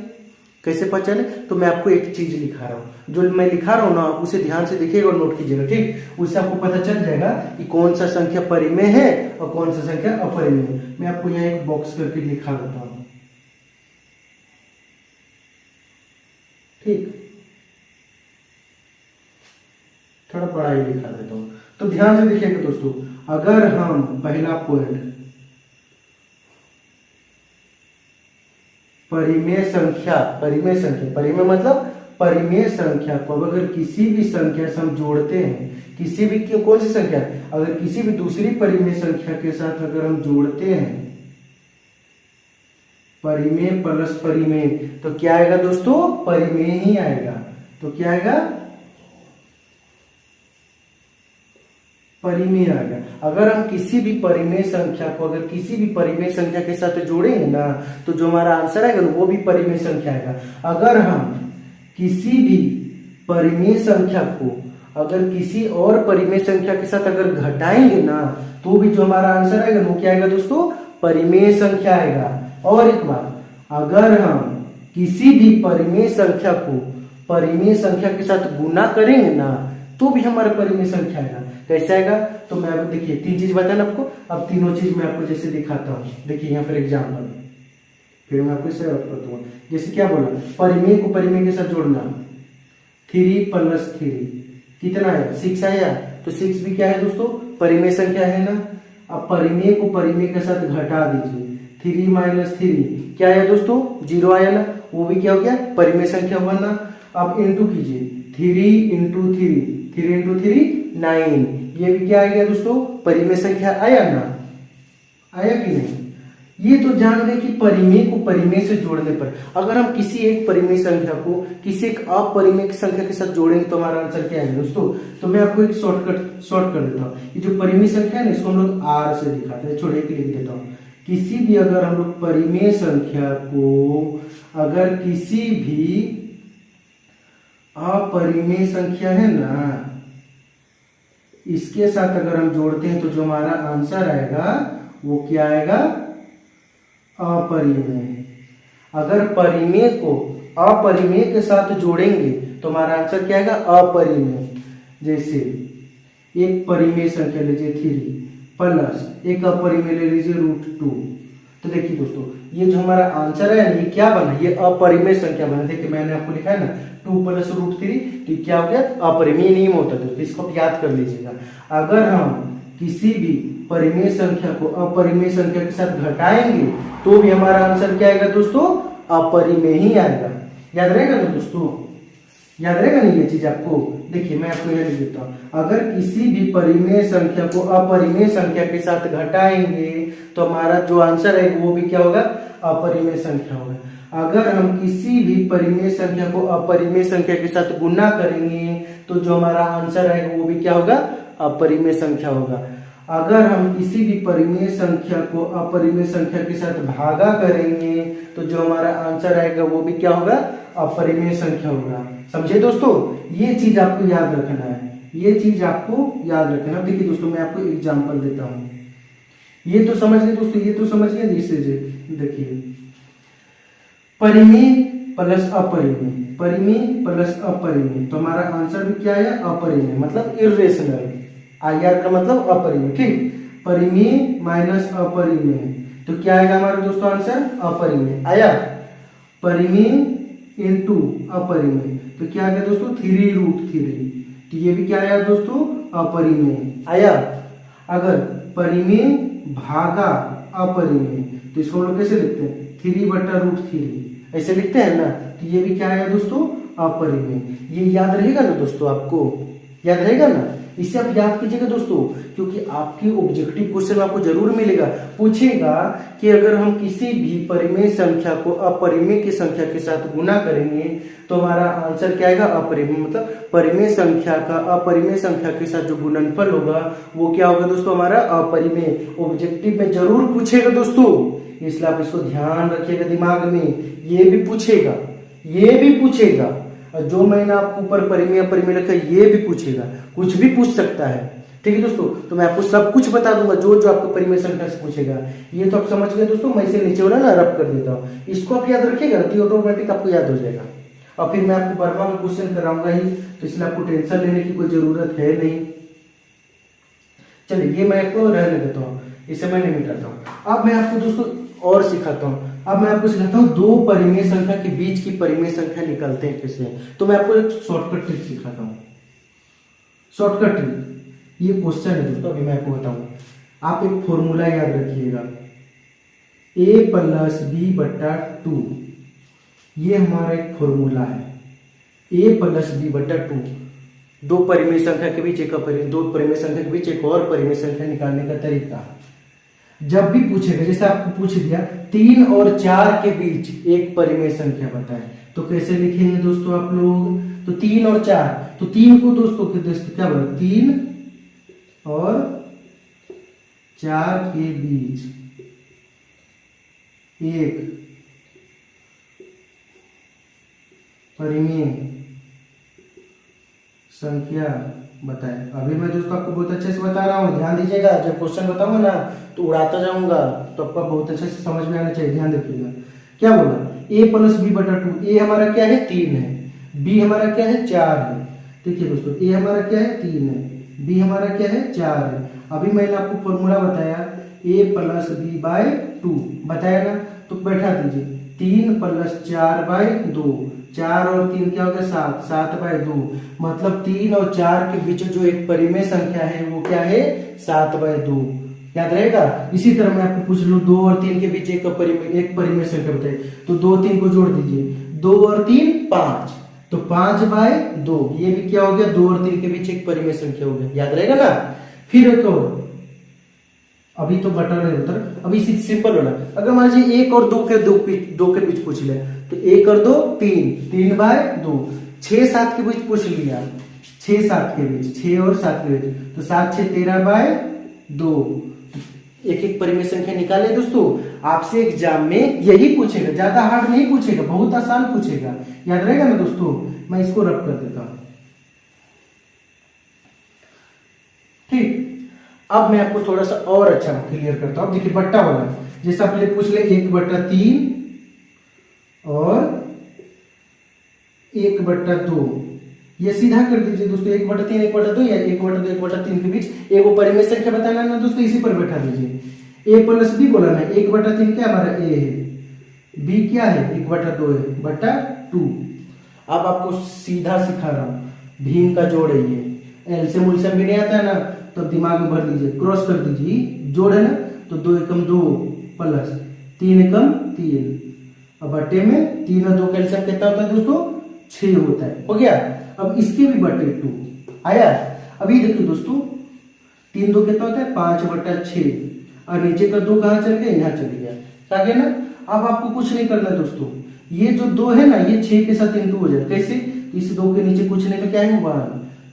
तो मैं आपको एक चीज लिखा रहा हूं, जो मैं लिखा रहा हूं ना उसे ध्यान से देखिएगा और नोट कीजिएगा, ठीक। उससे आपको पता चल जाएगा कि कौन सा संख्या परिमेय है और कौन सा संख्या अपरिमेय है। मैं आपको यहाँ एक बॉक्स करके लिखा देता हूं, ठीक, थोड़ा बड़ा ही लिखा देता हूं। तो ध्यान से देखिएगा दोस्तों, अगर हम पहला पॉइंट परिमेय मतलब परिमेय संख्या को अगर किसी भी संख्या से हम जोड़ते हैं, किसी भी कौन सी संख्या, अगर किसी भी दूसरी परिमेय संख्या के साथ अगर हम जोड़ते हैं परिमेय प्लस परिमेय, तो क्या आएगा दोस्तों, परिमेय ही आएगा। तो क्या आएगा, परिमेय आएगा। अगर हम किसी भी परिमेय संख्या को अगर किसी भी परिमेय संख्या के साथ जोड़ेंगे ना, तो जो हमारा आंसर आएगा ना वो भी परिमेय संख्या आएगा। अगर हम किसी भी परिमेय संख्या को अगर किसी और परिमेय संख्या के साथ अगर घटाएंगे ना, तो भी जो हमारा आंसर आएगा वो क्या आएगा दोस्तों, परिमेय संख्या आएगा। और एक बात, अगर हम किसी भी परिमेय संख्या को परिमेय संख्या के साथ गुना करेंगे ना, तो भी हमारा परिमेय संख्या आएगा। कैसे आएगा, तो मैं अब देखिए 3 चीज बताना आपको। अब तीनों चीज मैं आपको जैसे दिखाता हूँ, देखिए यहाँ पर एग्जाम्पल, फिर मैं आपको इससे कर दूंगा। जैसे क्या बोला, परिमेय को परिमेय के साथ जोड़ना, 3 प्लस 3 कितना है, 6 आया। तो 6 भी क्या है दोस्तों, परिमेय संख्या है ना। अब परिमेय को परिमेय के साथ घटा दीजिए, 3 माइनस 3 क्या है दोस्तों, 0 आया ना, वो भी क्या हो गया, परिमेय संख्या हुआ ना। अब इंटू कीजिए, 3 इंटू 3, 3 इंटू 3 9। ये भी क्या आ गया दोस्तों, परिमेय संख्या आया ना, आया कि नहीं। ये तो जान गए कि परिमेय को परिमेय से जोड़ने पर अगर हम किसी एक परिमेय संख्या को किसी एक अपरिमेय संख्या के साथ जोड़ेंगे तो हमारा आंसर क्या आएगा दोस्तों। तो मैं आपको एक शॉर्ट कर देता हूँ। ये जो परिमेय संख्या है ना, इसको हम लोग आर से दिखाते हैं। छोड़िए, लिख देता हूँ। किसी भी अगर हम लोग परिमेय संख्या को अगर किसी भी अपरिमेय संख्या है ना, इसके साथ अगर हम जोड़ते हैं तो जो हमारा आंसर आएगा वो क्या आएगा, अपरिमेय। अगर परिमेय को अपरिमेय के साथ जोड़ेंगे तो हमारा आंसर क्या आएगा, अपरिमेय। जैसे एक परिमेय संख्या लीजिए 3 प्लस एक अपरिमेय ले लीजिए √2। तो देखिए दोस्तों, ये जो हमारा आंसर है ये क्या बना, ये अपरिमेय संख्या बना। देखिए मैंने आपको लिखा है ना 2 + √3, तो क्या हो गया, अपरिमेय नहीं होता दोस्तों, इसको याद कर लीजिएगा। अगर हम किसी भी परिमेय संख्या को अपरिमेय संख्या के साथ घटाएंगे तो भी हमारा आंसर क्या आएगा दोस्तों, अपरिमेय ही आएगा। याद रहेगा ना दोस्तों, याद रहेगा ना ये चीज आपको। देखिए मैं आपको यह लिख देता हूँ। अगर किसी भी परिमेय संख्या को अपरिमेय संख्या के साथ घटाएंगे तो हमारा जो आंसर है वो भी क्या होगा, अपरिमेय संख्या होगा। अगर हम किसी भी परिमेय संख्या को अपरिमेय संख्या के साथ गुणा करेंगे तो जो हमारा आंसर है वो भी क्या होगा, अपरिमेय संख्या होगा। अगर हम किसी भी परिमेय संख्या को अपरिमेय संख्या के साथ भागा करेंगे तो जो हमारा आंसर आएगा वो भी क्या होगा, अपरिमेय संख्या होगा। समझे दोस्तों, ये चीज आपको याद रखना है, ये चीज आपको याद रखना। देखिए दोस्तों मैं आपको एग्जांपल देता हूँ। ये तो समझ गए दोस्तों, ये तो समझ गए। जैसे देखिए परिमेय प्लस अपरिमेय, परिमेय प्लस अपरिमेय, तो हमारा आंसर भी क्या है, अपरिमेय, मतलब इर्रेशनल। आर का मतलब अपरिमेय, ठीक। परिमेय माइनस अपरिमेय, तो क्या आएगा हमारा दोस्तों आंसर, अपरिमेय आया। परिमेय इनटू अपरिमेय, तो क्या आ गया दोस्तों, 3√3, तो ये भी क्या आया दोस्तों, अपरिमेय आया। अगर परिमेय भागा अपरिमेय तो इसको हम लोग कैसे लिखते हैं, 3/√3 ऐसे लिखते हैं ना, तो ये भी क्या आया दोस्तों, अपरिमेय। ये याद रहेगा ना दोस्तों, आपको याद रहेगा ना, इसे आप याद कीजिएगा दोस्तों, क्योंकि आपकी ऑब्जेक्टिव क्वेश्चन आपको जरूर मिलेगा। पूछेगा कि अगर हम किसी भी परिमेय संख्या को अपरिमेय की संख्या के साथ गुणा करेंगे तो हमारा आंसर क्या आएगा, अपरिमेय। मतलब परिमेय संख्या का अपरिमेय संख्या के साथ जो गुणनफल होगा वो क्या होगा दोस्तों, हमारा अपरिमेय। ऑब्जेक्टिव में जरूर पूछेगा दोस्तों, इसलिए आप इसको ध्यान रखिएगा दिमाग में। ये भी पूछेगा, ये भी पूछेगा, जो मैंने आपको ऊपर परिमेय अपरिमेय लिखा है ये भी पूछेगा, कुछ भी पूछ सकता है। ठीक है दोस्तों, तो मैं आपको सब कुछ बता दूंगा जो जो आपको परिमेय संख्या से पूछेगा। ये तो आप समझ गए दोस्तों। मैं इसे नीचे वाला ना रब कर देता हूँ, इसको आप याद रखिएगा तो ऑटोमेटिक आपको याद हो जाएगा। और फिर मैं आपको बर्मा में क्वेश्चन कराऊंगा ही, तो इसलिए आपको टेंशन लेने की कोई जरूरत है नहीं। चलिए ये मैं आपको रहने देता हूँ, इसे मैं नहीं मिटाता हूँ। अब मैं आपको दोस्तों और सिखाता हूँ। अब मैं आपको सिखाता हूँ दो परिमेय संख्या के बीच की परिमेय संख्या निकालते हैं कैसे। तो मैं आपको एक शॉर्टकट ट्रिक सिखाता हूँ। शॉर्टकट ट्रिक, ये क्वेश्चन है दोस्तों, अभी मैं आपको बताऊंगा। आप एक फॉर्मूला याद रखिएगा, a + b/2, ये हमारा एक फॉर्मूला है। a + b/2, दो परिमेय संख्या के बीच दो परिमेय संख्या के बीच एक और परिमेय संख्या निकालने का तरीका। जब भी पूछेगा, जैसे आपको पूछ दिया 3 और 4 के बीच एक परिमेय संख्या बताएं, तो कैसे लिखेंगे दोस्तों आप लोग, तो 3 और 4, तो 3 को दोस्तों क्या बोला, 3 और 4 के बीच एक परिमेय संख्या बताएं। अभी मैं दोस्तों आपको बहुत अच्छे से बता रहा हूँ, ध्यान दीजिएगा। जब क्वेश्चन बताऊंगा ना तो उड़ाता जाऊंगा, तो आपको बहुत अच्छे से समझ में आना चाहिए, ध्यान रखिएगा। क्या बोला, a + b/2, a हमारा क्या है, 3 है, b हमारा क्या है, 4 है। देखिए दोस्तों, a हमारा क्या है, 3 है, b हमारा क्या है, 4 है। अभी मैंने आपको फॉर्मूला बताया a + b/2 बताया ना, तो बैठा दीजिए 3 + 4/2, 4 और 3 क्या हो गया, 7, 7/2, मतलब 3 और 4 के बीच जो एक परिमेय संख्या है वो क्या है, 7/2। याद रहेगा। इसी तरह मैं आपको पूछ लूं 2 और 3 के बीच एक परिमेय संख्या बताइए, तो 2 3 को जोड़ दीजिए, 2 और 3 5, तो 5/2, ये भी क्या हो गया, 2 और 3 के बीच एक परिमेय संख्या हो गया, याद रहेगा ना। फिर एक और, अभी तो बटा नहीं उधर, अभी सिंपल वाला, अगर मान लीजिए 1 और 2 के बीच पूछ ले, तो 1 और 2 3, 3/2, 6 7 के बीच पूछ लिया, 6 7 के बीच, 6 और 7 के बीच, तो 7 6 13/2, एक एक परिमेय संख्या निकाले दोस्तों। आपसे एग्जाम में यही पूछेगा, ज्यादा हार्ड नहीं पूछेगा, बहुत आसान पूछेगा, याद रहेगा ना दोस्तों। मैं इसको रब कर देता हूं, ठीक। अब मैं आपको थोड़ा सा और अच्छा क्लियर करता हूं। अब देखिए बट्टा वाला, जैसा पहले पूछ ले 1/3 और 1/2, ये सीधा कर दीजिए दोस्तों, 1/3 1/2 या 1/2 1/3 के बीच एगो परिमेय संख्या बताना है ना दोस्तों, इसी पर बैठा दीजिए। a प्लस बी बोला ना, 1/3 क्या हमारा a है, b क्या है 1/2 है, बटा 2। अब आपको सीधा सिखा रहा हूं, भीम का जोड़ है ये, एलसीएम उलसीएम भी नहीं आता है ना, तो दिमाग में भर लीजिए, क्रॉस कर दीजिए, जोड़ है ना, तो 2 एकम 2 प्लस 3 एकम 3, अब बटे में 3 और 2 का एलसीएम कितना होता है दोस्तों, 6 होता है, हो गया। अब इसके भी बटे 2 आया। अभी देखिए दोस्तों, 3 2 कितना होता है 5/6, और नीचे का 2 कहां चल गया, यहाँ चल गया, आ गया ना। अब आपको कुछ नहीं करना दोस्तों, ये जो 2 है ना, ये 6 के साथ इंटू हो जाए, कैसे, इस 2 के नीचे कुछ नहीं तो क्या है 1,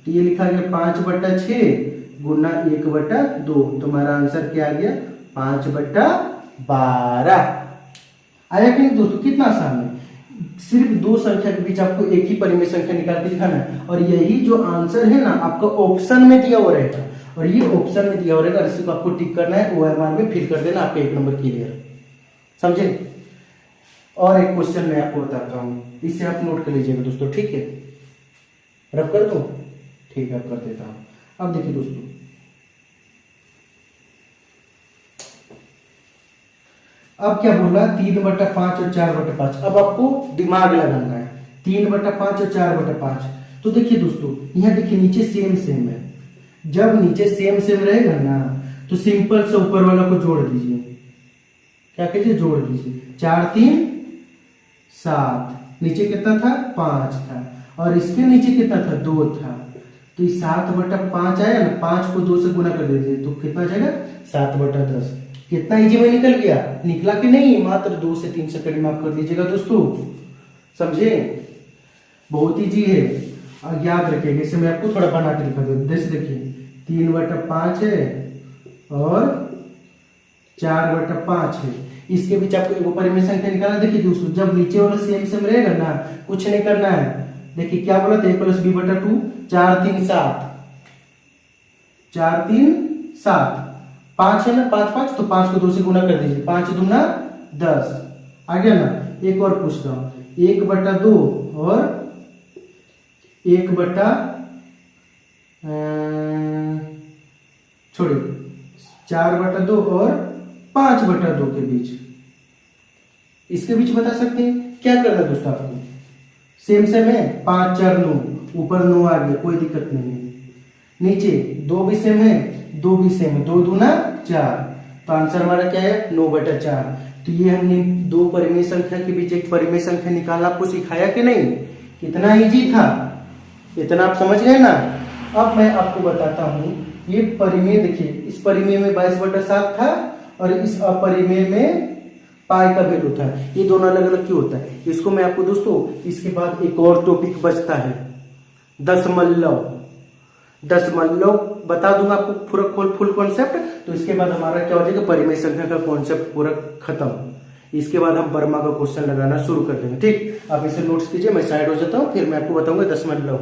तो ये लिखा गया 5/6 गुना 1/2, तुम्हारा आंसर क्या आ गया 5/12। आया कि नहीं दोस्तों, कितना आसान है। सिर्फ 2 संख्या के बीच आपको एक ही परिमेय संख्या निकाल के दिखाना है, और यही जो आंसर है ना आपका ऑप्शन में दिया हुआ रहेगा, और ये ऑप्शन में दिया हुआ रहेगा, इसी को आपको टिक करना है, OMR में फिल कर देना, आपके 1 नंबर क्लियर, समझे। और एक क्वेश्चन मैं आपको बताता हूं, इसे आप नोट कर लीजिएगा दोस्तों, ठीक है। रब कर दो, ठीक है, कर देता हूं। अब देखिए दोस्तों, अब क्या बोला 3/5 और 4/5। अब आपको दिमाग लगाना है, 3/5 और 4/5। तो देखिए दोस्तों, यहाँ देखिए नीचे सेम सेम है, जब नीचे सेम सेम रहेगा ना, तो सिंपल से ऊपर वाला को जोड़ दीजिए, क्या कीजिए, जोड़ दीजिए, 4 3 7, नीचे कितना था 5 था, और इसके नीचे कितना था 2 था, तो 7/5 आया ना, 5 को 2 से गुना कर दीजिए, तो कितना जाएगा 7/10। कितना इजी में निकल गया, निकला कि नहीं, मात्र 2 से 3 सेकंड में आप कर दीजिएगा दोस्तों, समझे, बहुत इजी है। और याद रखिएगा, इसे मैं आपको थोड़ा बना के दिखा दूं, जैसे देखिए 3/5 है और 4/5 है, इसके बीच आपको एक परिमेय संख्या निकालना। देखिए दोस्तों, जब नीचे वाला सेम सेम रहेगा ना, कुछ नहीं करना है। देखिए क्या बोला था, a + b/2, 4 3 7, 4 3 7, 5 है ना, 5 5, तो 5 को 2 से गुना कर दीजिए, 5 दूना 10, आ गया ना। एक और पूछता हूं, 1/2 और 4/2 और 5/2 के बीच, इसके बीच बता सकते हैं। क्या करना है दोस्तों, आपको सेम सेम है, 5 4 9, ऊपर 9 आ गया, कोई दिक्कत नहीं है। नीचे 2 भी सेम है, 2 भी सेम है, 2 दूना 4, तो आंसर हमारा क्या है 9/4। तो ये हमने 2 परिमेय संख्या के बीच एक परिमेय संख्या निकालना आपको सिखाया कि नहीं, कितना इजी था, इतना आप समझ गए ना। अब मैं आपको बताता हूं, ये परिमेय देखिए, इस परिमेय में 22/7 था, और इस अपरिमेय में पाई का वैल्यू था, ये दोनों अलग अलग क्यों होता है, इसको मैं आपको दोस्तों, इसके बाद एक और टॉपिक बचता है, दशमलव बता दूंगा आपको पूरा फुल कॉन्सेप्ट। तो इसके बाद हमारा क्या हो जाएगा, परिमेय संख्या का कॉन्सेप्ट पूरा खत्म। इसके बाद हम वर्मा का क्वेश्चन लगाना शुरू कर देंगे, ठीक। आप इसे नोट्स कीजिए, मैं साइड हो जाता हूं, फिर मैं आपको बताऊंगा दशमलव।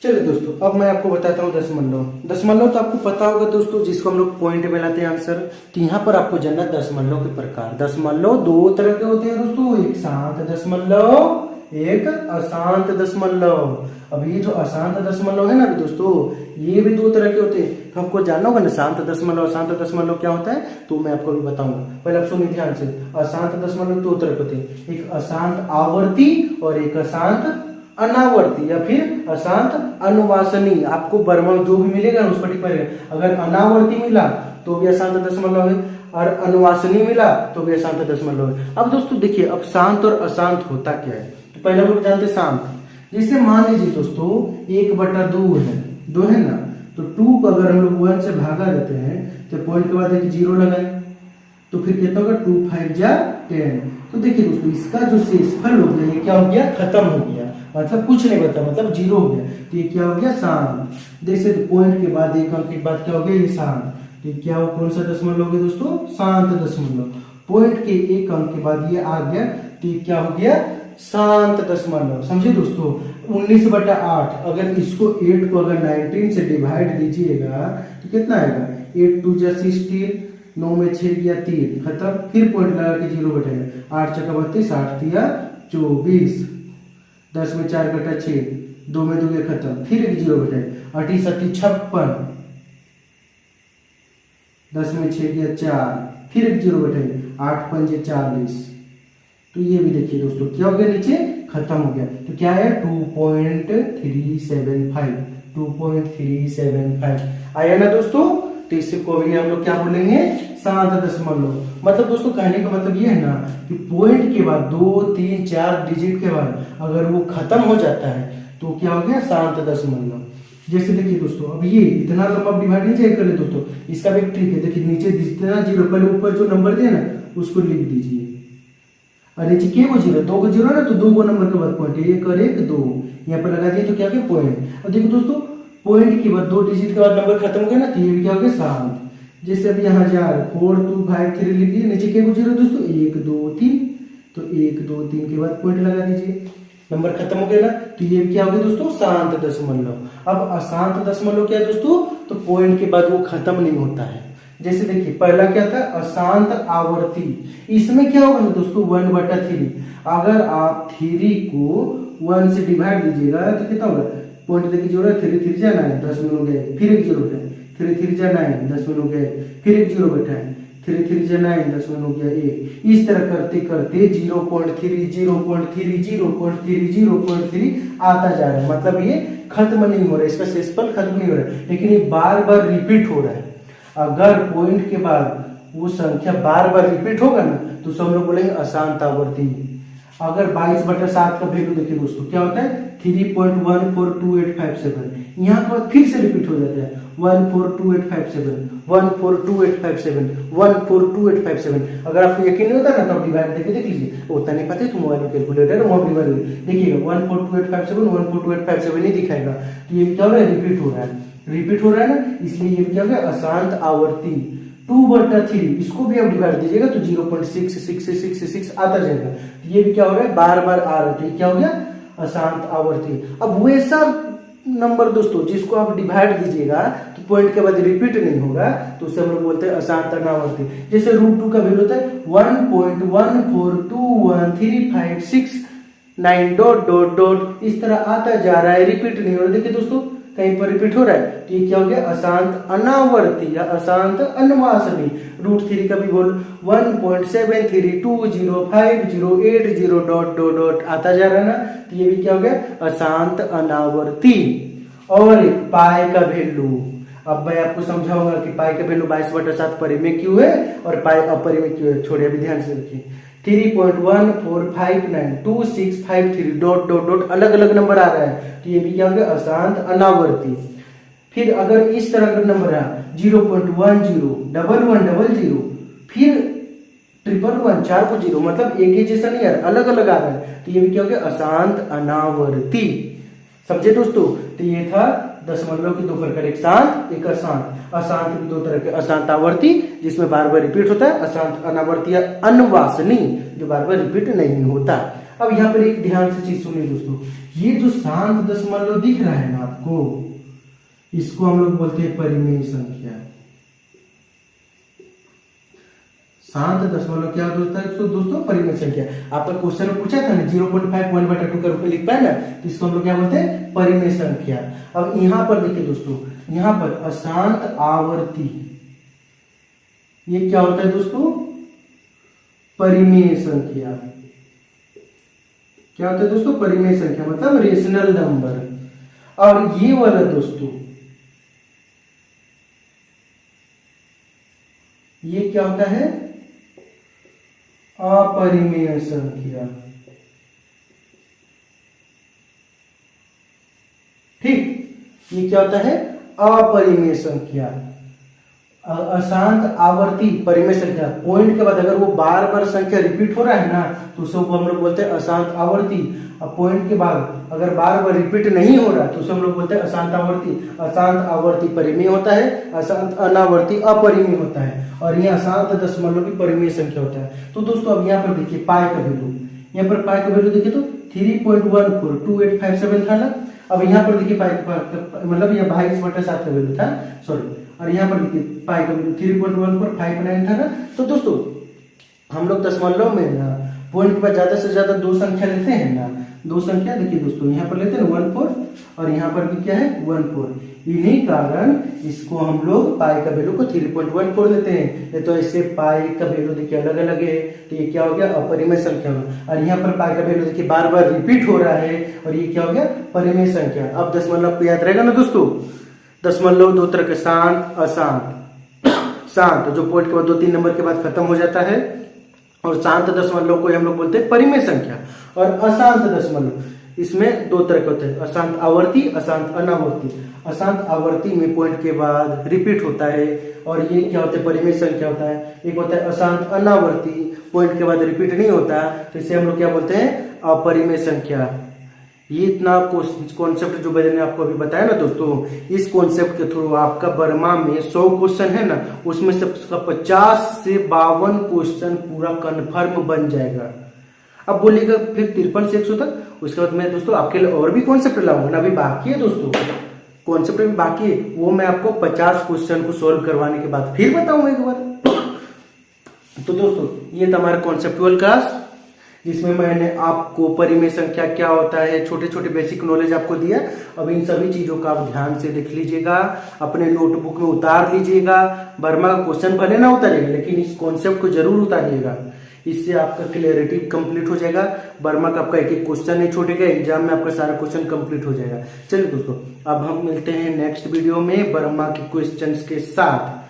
चलिए दोस्तों, अब मैं आपको बताता हूँ दशमलव तो आपको पता होगा दोस्तों, जिसको हम लोग पॉइंट में लाते हैं आंसर। तो यहाँ पर आपको जानना दशमलव के प्रकार। दशमलव 2 तरह के होते हैं दोस्तों, एक शांत दशमलव, एक अशांत दशमलव। अब ये जो अशांत दशमलव है ना अभी दोस्तों, ये भी 2 तरह के होते हैं। तो हमको जानना होगा ना शांत दशमलव अशांत दशमलव क्या होता है, तो मैं आपको भी बताऊंगा। पहले आप सुनिए ध्यान से। अशांत दशमलव 2 तरह के होते हैं, एक अशांत आवर्ती और एक अशांत अनावर्ती या फिर अशांत अनुवासनी। आपको वर्मा जो भी मिलेगा उस पर टिक करेगा। अगर अनावर्ती मिला तो भी अशांत दशमलव है, और अनुवासनी मिला तो भी अशांत दशमलव है। अब दोस्तों देखिए, अब शांत और अशांत होता क्या है, तो पहले हम लोग जानते हैं शांत। जैसे मान लीजिए दोस्तों 1/2 है, 2 है ना, तो 2 को अगर हम लोग 1 से भागा देते हैं तो पॉइंट के बाद एक 0 लगाए तो फिर कितना होगा, 2 5 जा 10। तो देखिए दोस्तों, इसका जो शेषफल हो गया, ये क्या हो गया, खत्म हो गया, मतलब कुछ नहीं बचा, मतलब 0 हो गया। तो ये क्या हो गया, शांत। जैसे पॉइंट के बाद एक अंक के बाद क्या हो गया, ये शांत। तो ये क्या हो, कौन सा दशमलव हो गया दोस्तों, शांत दशमलव। पॉइंट के एक अंक के बाद ये आ गया, तो ये क्या हो गया, शांत दशमलव। समझे दोस्तों, 19/8, अगर इसको 8 को अगर 19 से डिवाइड दीजिएगा तो कितना आएगा, 8 2 जा 16, 9 में 6 गया 3, खत्म। फिर पॉइंट लगा के 0 बैठेगा, 8 चौका 32, 8 तिया 24, 10 में 4 घटा 6, 2 में 2 गया खत्म, फिर एक 0 बैठेगा, 8 7 56, 10 में 6 गया 4, फिर एक 0 बैठेगा, 8 5 40। तो ये भी देखिए दोस्तों, क्या हो गया, नीचे खत्म हो गया। तो क्या है, 2.375, 2.375 आया ना दोस्तों। तो इससे को भी हम लोग क्या बोलेंगे, शांत दशमलव। मतलब दोस्तों कहने का मतलब ये है ना कि पॉइंट के बाद 2 3 4 डिजिट के बाद अगर वो खत्म हो जाता है तो क्या हो गया, शांत दशमलव। जैसे देखिए दोस्तों, अब ये इतना लंबा डिवाइड नहीं चाहिए करें दोस्तों, इसका भी एक ट्रिक है। देखिए नीचे जितना 0, पहले ऊपर जो नंबर दिया ना उसको लिख दीजिए, और नीचे के वो 0, 2 को 0 ना, तो 2 को नंबर के बाद पॉइंट, 1 और 1 2 यहाँ पर लगा दिया, तो क्या हो गया, पॉइंट। अब देखो दोस्तों, पॉइंट के बाद 2 डिजिट के बाद नंबर खत्म हो गया ना, तो ये भी क्या हो गया, शांत। जैसे अभी यहाँ जा 4 2 5 3 लिख दिए, नीचे के वो 0 दोस्तों, 1 2 3, तो 1 2 3 के बाद पॉइंट लगा दीजिए, नंबर खत्म हो गया ना। तो ये क्या हो गया दोस्तों, शांत दशमलव। अब अशांत दशमलव क्या है दोस्तों, तो पॉइंट के बाद वो खत्म नहीं होता है। जैसे देखिए, पहला क्या था, अशांत आवर्ती। इसमें क्या होगा दोस्तों, 1/3। अगर आप 3 को 1 से डिवाइड दीजिएगा तो कितना होगा, पॉइंट देखिए 0, 3 3 जा 9, 10 में हो गए, फिर एक 0 बैठा है, 3 3 जा 9, 10 में हो गए, फिर एक 0 बैठा है, 3 3 जा 9, 10 में हो गया 1। इस तरह करते करते 0.3 0.3 0.3 0.3 आता जा रहा है। मतलब ये खत्म नहीं हो रहा है, इसका शेषफल खत्म नहीं हो रहा है, लेकिन ये बार बार रिपीट हो रहा है। अगर पॉइंट के बाद वो संख्या बार बार रिपीट होगा ना तो सब लोग बोलेंगे अशांत आवर्ती। अगर 22/7 का वैल्यू देखिए दोस्तों, क्या होता है, 3.142857, यहाँ पर फिर से रिपीट हो जाता है, 142857 142857 142857। अगर आपको यकीन नहीं होता ना तो आप डिवाइड करके देख लीजिए, उतना नहीं पता तो मोबाइल में कैलकुलेटर वहां डिवाइड देखिएगा, 142857 142857 ही दिखाएगा। तो ये क्या हो रहा है, रिपीट हो रहा है, रिपीट हो रहा है ना, इसलिए ये क्या हो गया, अशांत आवर्ती। 2/3 इसको भी आप डिवाइड दीजिएगा तो 0.6666 आता जाएगा। ये भी क्या हो रहा है, बार बार आ रहा है, तो ये क्या हो गया, अशांत आवर्ती। अब वैसा नंबर दोस्तों जिसको आप डिवाइड दीजिएगा तो पॉइंट के बाद रिपीट नहीं होगा, तो उसे हम लोग बोलते हैं अशांत अनावर्ती। जैसे √2 का वैल्यू होता है 1.1421356 इस तरह आता जा रहा है, रिपीट नहीं हो रहा। देखिए दोस्तों, कहीं पर रिपीट हो रहा है, तो ये क्या हो गया, अशांत अनावर्ती या अशांत अनवासनी। √3 का भी बोल 1.73205080 आता जा रहा है ना, तो ये भी क्या हो गया, अशांत अनावर्ती। और एक पाई का वैल्यू, अब मैं आपको समझाऊंगा कि पाई का वैल्यू 22/7 परिमेय क्यों है और पाई अपरिमेय क्यों है। छोड़िए, अभी ध्यान से देखिए, 3.1459265 अलग अलग नंबर आ रहा है, तो ये भी क्या हो गया, अशांत अनावर्ती। फिर अगर इस तरह का नंबर है 0.101100 फिर 111 4 को 0, मतलब एक ही जैसा नहीं है, अलग अलग आ रहा है, तो ये भी क्या हो गया, अशांत अनावर्ती। समझे दोस्तों, तो ये था दशमलव के 2 प्रकार, एक शांत एक अशांत। अशांत भी 2 तरह के, अशांत आवर्ती जिसमें बार बार रिपीट होता है, अशांत अनावर्ती अनवासनी जो बार बार रिपीट नहीं होता। अब यहाँ पर एक ध्यान से चीज सुनिए दोस्तों, ये जो शांत दशमलव दिख रहा है ना आपको, इसको हम लोग बोलते हैं परिमेय संख्या। शांत दशमलव क्या होता है तो दोस्तों, परिमेय संख्या। आपका क्वेश्चन में पूछा था ना 0.5 1/2 का रूप में लिख पाए ना, तो इसको हम लोग क्या बोलते हैं, परिमेय संख्या। अब यहाँ पर देखिए दोस्तों, यहाँ पर अशांत आवर्ती, ये क्या होता है दोस्तों, परिमेय संख्या। क्या होता है दोस्तों, परिमेय संख्या, मतलब रेशनल नंबर। और ये वाला दोस्तों ये क्या होता है? अपरिमेय संख्या। ठीक, ये क्या होता है? अपरिमेय संख्या। अशांत आवर्ती परिमेय संख्या, पॉइंट के बाद अगर वो बार बार संख्या रिपीट हो रहा है ना तो उसको हम लोग बोलते हैं अशांत आवर्ती। अब पॉइंट के बाद अगर बार बार रिपीट नहीं हो रहा तो उसे हम लोग बोलते हैं अशांत आवर्ती। अशांत आवर्ती परिमेय होता है, अशांत अनावर्ती अपरिमेय होता है, और ये अशांत दशमलव की परिमेय संख्या होता है। तो दोस्तों अब यहाँ पर देखिए पाई का वैल्यू, यहाँ पर पाई का वैल्यू देखिए तो 3.142857 था ना। अब यहाँ पर देखिए पाई मतलब यह 22/7 का वैल्यू था, सॉरी, और यहाँ पर देखिए पाई का वैल्यू 3.1459 था ना। तो दोस्तों हम लोग दशमलव में ना पॉइंट के बाद ज्यादा से ज्यादा दो संख्या लेते हैं ना, दो संख्या देखिए दोस्तों यहाँ पर लेते हैं 14 और यहाँ पर भी क्या है 14। इन्हीं कारण इसको हम लोग पाई का वैल्यू को 3.14 लेते हैं। ये तो ऐसे पाई का वैल्यू देखिए अलग अलग है, तो ये क्या हो गया? अपरिमेय संख्या में। और यहाँ पर पाई का वैल्यू देखिए बार बार रिपीट हो रहा है, और ये क्या हो गया? परिमेय संख्या। अब दशमलव को याद रहेगा ना दोस्तों, दशमलव दो तरह के, शांत अशांत। शांत जो पॉइंट के बाद 2-3 नंबर के बाद खत्म हो जाता है, और शांत दशमलव को हम लोग बोलते हैं परिमेय संख्या। और अशांत दशमलव, इसमें दो तरह के होते हैं, अशांत आवर्ती, अशांत अनावर्ती। अशांत आवर्ती में पॉइंट के बाद रिपीट होता है, और ये क्या होता है? परिमेय संख्या होता है। एक होता है अशांत अनावर्ती, पॉइंट के बाद रिपीट नहीं होता, तो इसे हम लोग क्या बोलते हैं? अपरिमेय संख्या। ये इतना कॉन्सेप्ट जो मैंने आपको अभी बताया ना दोस्तों, इस कॉन्सेप्ट के थ्रू आपका बर्मा में 100 क्वेश्चन है ना, उसमें से 50 से 52 क्वेश्चन पूरा कंफर्म बन जाएगा। अब बोलिएगा फिर 53 से 100 तक, उसके बाद मैं दोस्तों आपके लिए और भी कॉन्सेप्ट लाऊंगा ना, अभी बाकी है दोस्तों, कॉन्सेप्ट भी बाकी है, वो मैं आपको 50 क्वेश्चन को सोल्व करवाने के बाद फिर बताऊंगा एक बार। तो दोस्तों ये था हमारा कॉन्सेप्टुअल क्लास, जिसमें मैंने आपको परिमेय संख्या क्या होता है, छोटे छोटे बेसिक नॉलेज आपको दिया। अब इन सभी चीजों का आप ध्यान से देख लीजिएगा, अपने नोटबुक में उतार लीजिएगा। बर्मा का क्वेश्चन भले ना उतारिएगा, लेकिन इस कॉन्सेप्ट को जरूर उतारिएगा, इससे आपका क्लियरिटी कंप्लीट हो जाएगा। बर्मा का आपका एक एक क्वेश्चन नहीं छूटेगा, एग्जाम में आपका सारा क्वेश्चन कंप्लीट हो जाएगा। चलिए दोस्तों अब हम मिलते हैं नेक्स्ट वीडियो में बर्मा के क्वेश्चंस के साथ।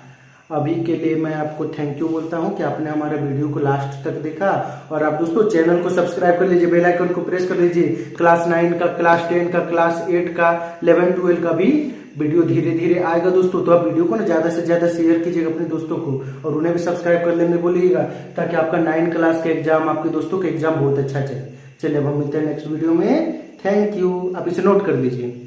अभी के लिए मैं आपको थैंक यू बोलता हूं कि आपने हमारे वीडियो को लास्ट तक देखा, और आप दोस्तों चैनल को सब्सक्राइब कर लीजिए, बेल आइकन को प्रेस कर लीजिए। क्लास 9 का, क्लास 10 का, क्लास 8 का, 11-12 का भी वीडियो धीरे धीरे आएगा दोस्तों। तो आप वीडियो को ना ज्यादा से ज्यादा शेयर कीजिएगा अपने दोस्तों को, और उन्हें भी सब्सक्राइब कर लेने बोलिएगा, ताकि आपका 9 क्लास का एग्जाम, आपके दोस्तों का एग्जाम बहुत अच्छा चले। चलिए अब हम मिलते हैं नेक्स्ट वीडियो में। Thank you. आप इसे नोट कर लीजिए।